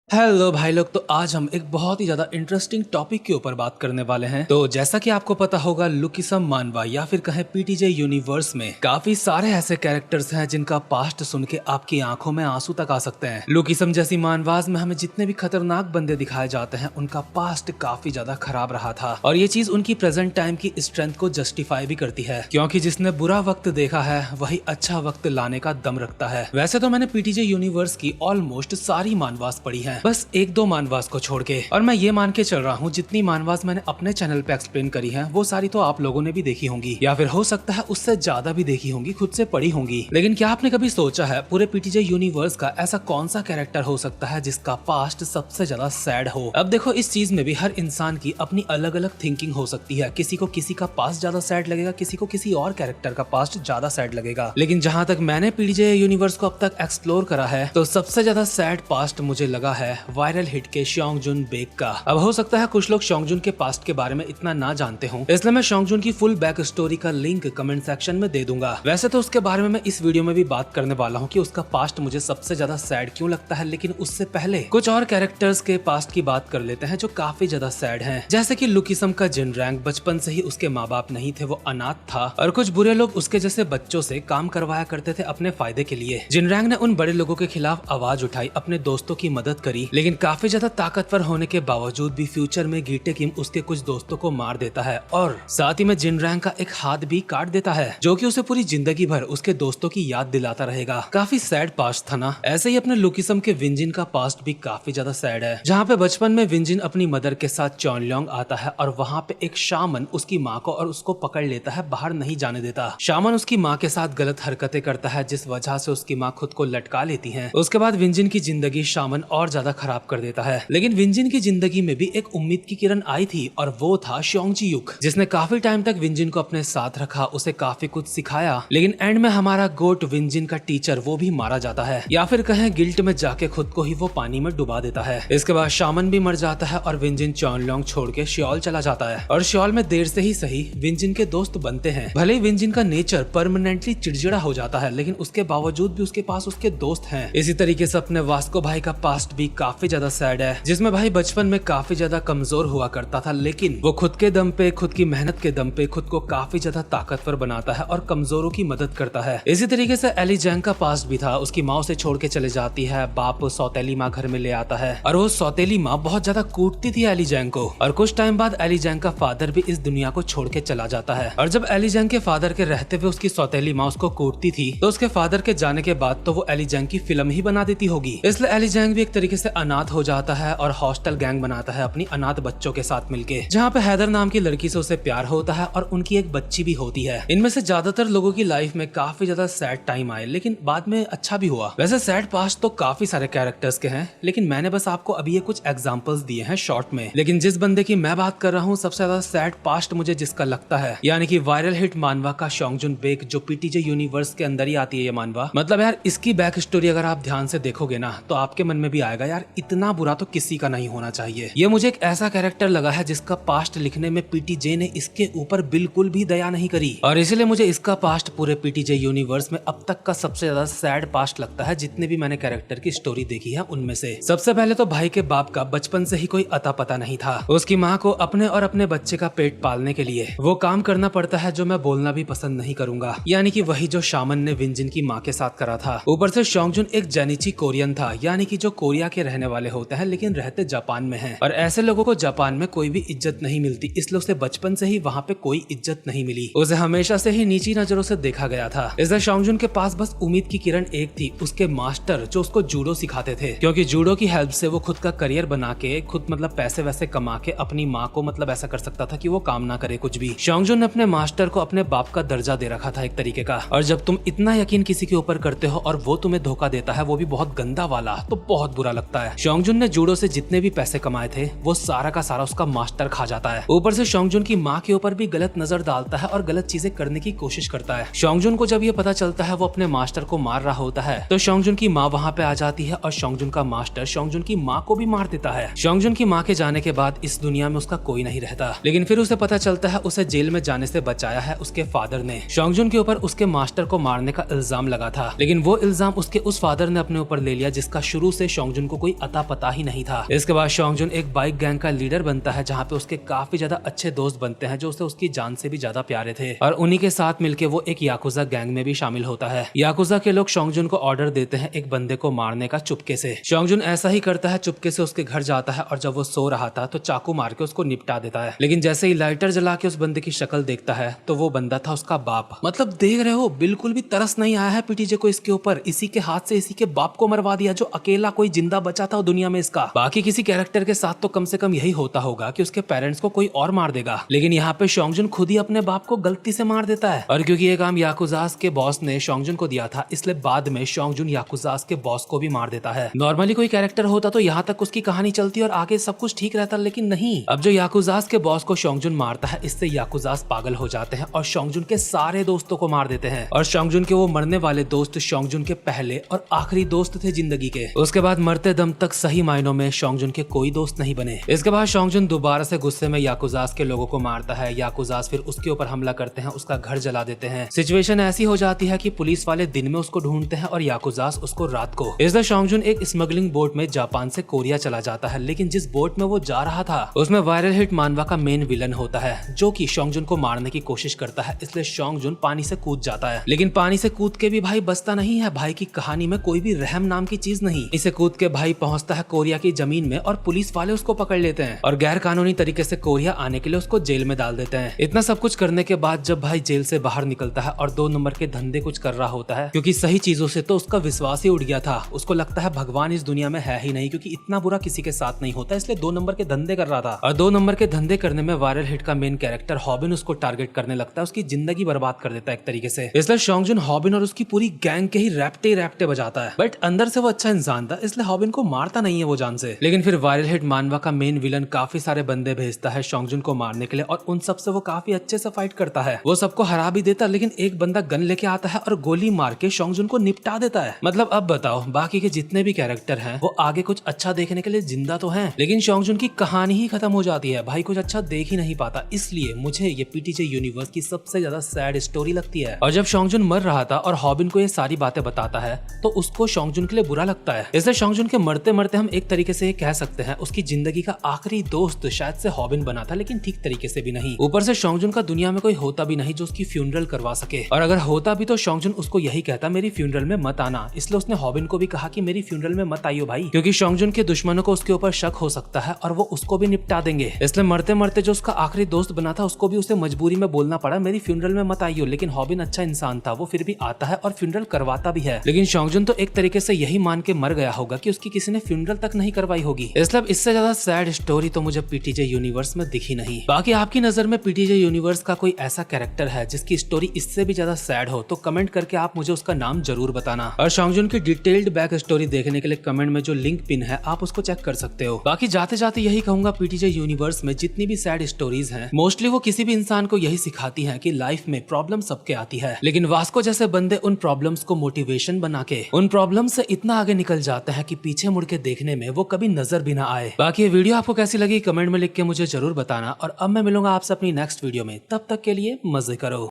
Hello भाई लोग। तो आज हम एक बहुत ही ज्यादा इंटरेस्टिंग टॉपिक के ऊपर बात करने वाले हैं। तो जैसा कि आपको पता होगा, लुकिसम मानवा या फिर कहें पीटीजे यूनिवर्स में काफी सारे ऐसे कैरेक्टर्स हैं जिनका पास्ट सुन के आपकी आंखों में आंसू तक आ सकते हैं। लुकिसम जैसी मानवास में हमें जितने भी खतरनाक बंदे दिखाए जाते हैं उनका पास्ट काफी ज्यादा खराब रहा था, और ये चीज उनकी प्रेजेंट टाइम की स्ट्रेंथ को जस्टिफाई भी करती है, क्योंकि जिसने बुरा वक्त देखा है वही अच्छा वक्त लाने का दम रखता है। वैसे तो मैंने पीटीजे यूनिवर्स की ऑलमोस्ट सारी मानवास पढ़ी है, बस एक दो मानवास को छोड़ के, और मैं ये मान के चल रहा हूँ जितनी मानवास मैंने अपने चैनल पे एक्सप्लेन करी है वो सारी तो आप लोगों ने भी देखी होंगी, या फिर हो सकता है उससे ज्यादा भी देखी होंगी, खुद से पढ़ी होंगी। लेकिन क्या आपने कभी सोचा है पूरे पीटीजे यूनिवर्स का ऐसा कौन सा कैरेक्टर हो सकता है जिसका पास्ट सबसे ज्यादा सैड हो? अब देखो, इस चीज में भी हर इंसान की अपनी अलग अलग थिंकिंग हो सकती है। किसी को किसी का पास्ट ज्यादा सैड लगेगा, किसी को किसी और कैरेक्टर का पास्ट ज्यादा सैड लगेगा। लेकिन जहां तक मैंने पीटीजे यूनिवर्स को अब तक एक्सप्लोर करा है तो सबसे ज्यादा सैड पास्ट मुझे लगा है वायरल हिट के शोंगजुन बेक का। अब हो सकता है कुछ लोग शोंगजुन के पास्ट के बारे में इतना ना जानते हों, इसलिए मैं शोंगजुन की फुल बैक स्टोरी का लिंक कमेंट सेक्शन में दे दूंगा। वैसे तो उसके बारे में मैं इस वीडियो में भी बात करने वाला हूँ कि उसका पास्ट मुझे सबसे ज्यादा सैड क्यों लगता है, लेकिन उससे पहले कुछ और कैरेक्टर्स के पास्ट की बात कर लेते हैं जो काफी ज्यादा सैड हैं। जैसे कि लुकिसम का जिनरैंग, बचपन से ही उसके माँ बाप नहीं थे, वो अनाथ था, और कुछ बुरे लोग उसके जैसे बच्चों से काम करवाया करते थे अपने फायदे के लिए। जिनरैंग ने उन बड़े लोगों के खिलाफ आवाज उठाई, अपने दोस्तों की मदद करी, लेकिन काफी ज्यादा ताकतवर होने के बावजूद भी फ्यूचर में गीटे किम उसके कुछ दोस्तों को मार देता है, और साथ ही में जिनरैंग का एक हाथ भी काट देता है, जो कि उसे पूरी जिंदगी भर उसके दोस्तों की याद दिलाता रहेगा। काफी सैड पास्ट था ना। ऐसे ही अपने लुकिसम के विंजिन का पास्ट भी काफी ज्यादा सैड है, जहाँ पे बचपन में विंजिन अपनी मदर के साथ चॉनल्योंग आता है, और वहाँ पे एक शामन उसकी माँ को और उसको पकड़ लेता है, बाहर नहीं जाने देता। शामन उसकी माँ के साथ गलत हरकतें करता है, जिस वजह से उसकी माँ खुद को लटका लेती है। उसके बाद विंजिन की जिंदगी शामन और ज्यादा खराब कर देता है। लेकिन विंजिन की जिंदगी में भी एक उम्मीद की किरण आई थी, और वो था शोंगजी युक, जिसने काफी टाइम तक विंजिन को अपने साथ रखा, उसे काफी कुछ सिखाया। लेकिन एंड में हमारा गोट विंजिन का टीचर वो भी मारा जाता है, या फिर कहें गिल्ट में जाके खुद को ही वो पानी में डुबा देता है। इसके बाद शामन भी मर जाता है और विंजिन चॉनल्योंग छोड़ के श्योल चला जाता है, और श्योल में देर से ही सही विंजिन के दोस्त बनते हैं। भले ही विंजिन का नेचर परमानेंटली चिड़चिड़ा हो जाता है, लेकिन उसके बावजूद भी उसके पास उसके दोस्त हैं। इसी तरीके से अपने वास्को भाई का पास्ट भी काफी ज्यादा सैड है, जिसमें भाई बचपन में काफी ज्यादा कमजोर हुआ करता था, लेकिन वो खुद के दम पे, खुद की मेहनत के दम पे खुद को काफी ज्यादा ताकतवर बनाता है और कमजोरों की मदद करता है। इसी तरीके से एली जैंग का पास्ट भी था। उसकी माँ उसे छोड़ के चले जाती है, बाप सौतेली माँ घर में ले आता है, और वो सौतेली माँ बहुत ज्यादा कूटती थी एली जैंग को। और कुछ टाइम बाद एली जैंग का फादर भी इस दुनिया को छोड़ के चला जाता है, और जब एली जैंग के फादर के रहते हुए उसकी सौतेली माँ उसको कूटती थी, तो उसके फादर के जाने के बाद तो वो एली जैंग की फिल्म ही बना देती होगी। इसलिए एली जैंग भी एक तरीके से अनाथ हो जाता है और हॉस्टल गैंग बनाता है अपनी अनाथ बच्चों के साथ मिलके, जहाँ पे हैदर नाम की लड़की से उसे प्यार होता है, और उनकी एक बच्ची भी होती है। इनमें से ज्यादातर लोगों की लाइफ में काफी ज्यादा सैड टाइम आए, लेकिन बाद में अच्छा भी हुआ। वैसे सैड पास्ट तो काफी सारे कैरेक्टर्स के हैं, लेकिन मैंने बस आपको अभी ये कुछ एग्जांपल्स दिए हैं शॉर्ट में। लेकिन जिस बंदे की मैं बात कर रहा हूँ सबसे ज्यादा सैड पास्ट मुझे जिसका लगता है, यानी कि वायरल हिट मानवा का शोंगजुन बेक, जो पीटीजे यूनिवर्स के अंदर ही आती है ये मानवा। मतलब यार, इसकी बैक स्टोरी अगर आप ध्यान से देखोगे ना तो आपके मन में भी आएगा यार, इतना बुरा तो किसी का नहीं होना चाहिए। ये मुझे एक ऐसा कैरेक्टर लगा है जिसका पास्ट लिखने में पीटीजे ने इसके ऊपर बिल्कुल भी दया नहीं करी, और इसलिए मुझे इसका पास्ट पूरे पीटीजे यूनिवर्स में अब तक का सबसे ज्यादा सैड पास्ट लगता है जितने भी मैंने कैरेक्टर की स्टोरी देखी है उनमें से। सबसे पहले तो भाई के बाप का बचपन से ही कोई अता पता नहीं था। उसकी माँ को अपने और अपने बच्चे का पेट पालने के लिए वो काम करना पड़ता है जो मैं बोलना भी पसंद नहीं करूंगा, यानी कि वही जो शामन ने विंजिन की माँ के साथ करा था। ऊपर से शोंगजुन एक जेनिची कोरियन था, यानी कि जो कोरिया के रहने वाले होते हैं लेकिन रहते जापान में हैं, और ऐसे लोगों को जापान में कोई भी इज्जत नहीं मिलती, इसलिए उसे बचपन से ही वहाँ पे कोई इज्जत नहीं मिली। उसे हमेशा से ही नीची नजरों से देखा गया था। इसलिए शोंगजुन के पास बस उम्मीद की किरण एक थी, उसके मास्टर जो उसको जूडो सिखाते थे, क्योंकि जूडो की हेल्प से वो खुद का करियर बना के, खुद मतलब पैसे वैसे कमा के अपनी माँ को मतलब ऐसा कर सकता था कि वो काम ना करे कुछ भी। शोंगजुन ने अपने मास्टर को अपने बाप का दर्जा दे रखा था एक तरीके का, और जब तुम इतना यकीन किसी के ऊपर करते हो और वो तुम्हें धोखा देता है, वो भी बहुत गंदा वाला, तो बहुत बुरा लगता है। शोंगजुन ने जूडो से जितने भी पैसे कमाए थे वो सारा का सारा उसका मास्टर खा जाता है। ऊपर से शोंगजुन की माँ के ऊपर भी गलत नजर डालता है और गलत चीजें करने की कोशिश करता है। शोंगजुन को जब ये पता चलता है वो अपने मास्टर को मार रहा होता है, तो शोंगजुन की माँ वहाँ पे आ जाती है और शोंगजुन का मास्टर शोंगजुन की माँ को भी मार देता है। शोंगजुन की माँ के जाने के बाद इस दुनिया में उसका कोई नहीं रहता, लेकिन फिर उसे पता चलता है उसे जेल में जाने से बचाया है उसके फादर ने। शोंगजुन के ऊपर उसके मास्टर को मारने का इल्जाम लगा था, लेकिन वो इल्जाम उसके उस फादर ने अपने ऊपर ले लिया जिसका शुरू से शोंगजुन को को कोई अता पता ही नहीं था। इसके बाद शोंगजुन एक बाइक गैंग का लीडर बनता है जहाँ पे उसके काफी ज्यादा अच्छे दोस्त बनते हैं जो उसे उसकी जान से भी ज्यादा प्यारे थे, और उन्हीं के साथ मिलकर वो एक याकुजा गैंग में भी शामिल होता है। याकुजा के लोग शोंगजुन को ऑर्डर देते हैं एक बंदे को मारने का चुपके से। शोंगजुन ऐसा ही करता है, चुपके से उसके घर जाता है और जब वो सो रहा था तो चाकू मार के उसको निपटा देता है। लेकिन जैसे ही लाइटर जला के उस बंदे की शक्ल देखता है तो वो बंदा था उसका बाप। मतलब देख रहे हो, बिल्कुल भी तरस नहीं आया है पीटीजे को इसके ऊपर। इसी के हाथ से इसी के बाप को मरवा दिया, जो अकेला कोई जिंदा बचा था दुनिया में इसका। बाकी किसी कैरेक्टर के साथ तो कम से कम यही होता होगा कि उसके पेरेंट्स को कोई और मार देगा, लेकिन यहाँ पे शोंगजुन खुद ही अपने बाप को गलती से मार देता है। और क्योंकि ये काम याकुजास के बॉस ने शोंगजुन को दिया था, इसलिए बाद में शोंगजुन याकुजास के बॉस को भी मार देता है। नॉर्मली कोई कैरेक्टर होता तो यहाँ तक उसकी कहानी चलती और आगे सब कुछ ठीक रहता, लेकिन नहीं। अब जो याकुजास के बॉस को शोंगजुन मारता है, इससे याकुजास पागल हो जाते हैं और शोंगजुन के सारे दोस्तों को मार देते हैं। और शोंगजुन के वो मरने वाले दोस्त शोंगजुन के पहले और आखिरी दोस्त थे जिंदगी के। उसके बाद मरते दम तक सही मायनों में शोंगजुन के कोई दोस्त नहीं बने। इसके बाद शोंगजुन दोबारा से गुस्से में याकुजास के लोगों को मारता है। याकुजास फिर उसके ऊपर हमला करते हैं, उसका घर जला देते हैं। सिचुएशन ऐसी हो जाती है कि पुलिस वाले दिन में उसको ढूंढते हैं और याकुजास उसको रात को। इसलिए शोंगजुन एक स्मगलिंग बोट में जापान से कोरिया चला जाता है, लेकिन जिस बोट में वो जा रहा था उसमें वायरल हिट मानवा का मेन विलन होता है जो कि शोंगजुन को मारने की कोशिश करता है। इसलिए शोंगजुन पानी से कूद जाता है, लेकिन पानी से कूद के भी भाई बचता नहीं है। भाई की कहानी में कोई भी रहम नाम की चीज नहीं। इसे कूद के भाई पहुंचता है कोरिया की जमीन में और पुलिस वाले उसको पकड़ लेते हैं और गैर कानूनी तरीके से कोरिया आने के लिए उसको जेल में डाल देते हैं। इतना सब कुछ करने के बाद जब भाई जेल से बाहर निकलता है और 2 नंबर के धंधे कुछ कर रहा होता है, क्योंकि सही चीजों से तो उसका विश्वास ही उड़ गया था। उसको लगता है भगवान इस दुनिया में है ही नहीं, क्योंकि इतना बुरा किसी के साथ नहीं होता, इसलिए 2 नंबर के धंधे कर रहा था। और 2 नंबर के धंधे करने में वायरल हिट का मेन कैरेक्टर हॉबिन उसको टारगेट करने लगता है, उसकी जिंदगी बर्बाद कर देता है एक तरीके से। इसलिए शोंगजुन हॉबिन और उसकी पूरी गैंग के ही रैप्टे बजाता है, बट अंदर से वो अच्छा इंसान था, इसलिए हॉबिन को मारता नहीं है वो जान से। लेकिन फिर वायरल हिट मानवा का मेन विलन काफी सारे बंदे भेजता है शोंगजुन को मारने के लिए और उन सब से वो काफी अच्छे से फाइट करता है। वो सबको हरा भी देता, लेकिन एक बंदा गन लेके आता है और गोली मार के शोंगजुन को निपटा देता है। मतलब अब बताओ, बाकी के जितने भी कैरेक्टर हैं वो आगे कुछ अच्छा देखने के लिए जिंदा तो हैं, लेकिन शोंगजुन की कहानी ही खत्म हो जाती है। भाई कुछ अच्छा देख ही नहीं पाता, इसलिए मुझे ये पीटीजे यूनिवर्स की सबसे ज्यादा सैड स्टोरी लगती है। और जब शोंगजुन मर रहा था और हॉबिन को ये सारी बातें बताता है तो उसको शोंगजुन के लिए बुरा लगता है। इसलिए शोंगजुन के मरते मरते हम एक तरीके से ये कह सकते हैं उसकी जिंदगी का आखिरी दोस्त शायद से हॉबिन बना था, लेकिन ठीक तरीके से भी नहीं। ऊपर से शोंगजुन का दुनिया में कोई होता भी नहीं जो उसकी फ्यूनरल करवा सके, और अगर होता भी तो शोंगजुन उसको यही कहता मेरी फ्यूनरल में मत आना। इसलिए उसने हॉबिन को भी कहा कि मेरी फ्यूनरल में मत आइयो भाई, क्योंकि शोंगजुन के दुश्मनों को उसके ऊपर शक हो सकता है और वो उसको भी निपटा देंगे। इसलिए मरते मरते जो उसका आखिरी दोस्त बना था उसको भी उसे मजबूरी में बोलना पड़ा मेरी फ्यूनरल में मत आइयो। लेकिन हॉबिन अच्छा इंसान था, वो फिर भी आता है और फ्यूनरल करवाता भी है। लेकिन शोंगजुन तो एक तरीके से यही मान के मर गया होगा कि उसकी किसी ने फ्यूनरल तक नहीं करवाई होगी। इसलिए इससे ज्यादा सैड स्टोरी तो मुझे पीटीजे यूनिवर्स में दिखी नहीं। बाकी आपकी नजर में पीटीजे यूनिवर्स का कोई ऐसा कैरेक्टर है जिसकी स्टोरी इससे भी ज्यादा सैड हो तो कमेंट करके आप मुझे उसका नाम जरूर बताना। और शोंगजुन की डिटेल्ड बैक स्टोरी देखने के लिए कमेंट में जो लिंक पिन है आप उसको चेक कर सकते हो। बाकी जाते जाते यही कहूंगा, पीटीजे यूनिवर्स में जितनी भी सैड स्टोरीज हैं मोस्टली वो किसी भी इंसान को यही सिखाती हैं कि लाइफ में प्रॉब्लम सबके आती है, लेकिन वास्को जैसे बंदे उन प्रॉब्लम्स को मोटिवेशन बना के उन प्रॉब्लम से इतना आगे निकल जाते हैं कि पीछे मुड़ के देखने में वो कभी नजर भी ना आए। बाकी ये वीडियो आपको कैसी लगी कमेंट में लिख के मुझे जरूर बताना, और अब मैं मिलूंगा आपसे अपनी नेक्स्ट वीडियो में। तब तक के लिए मजे करो।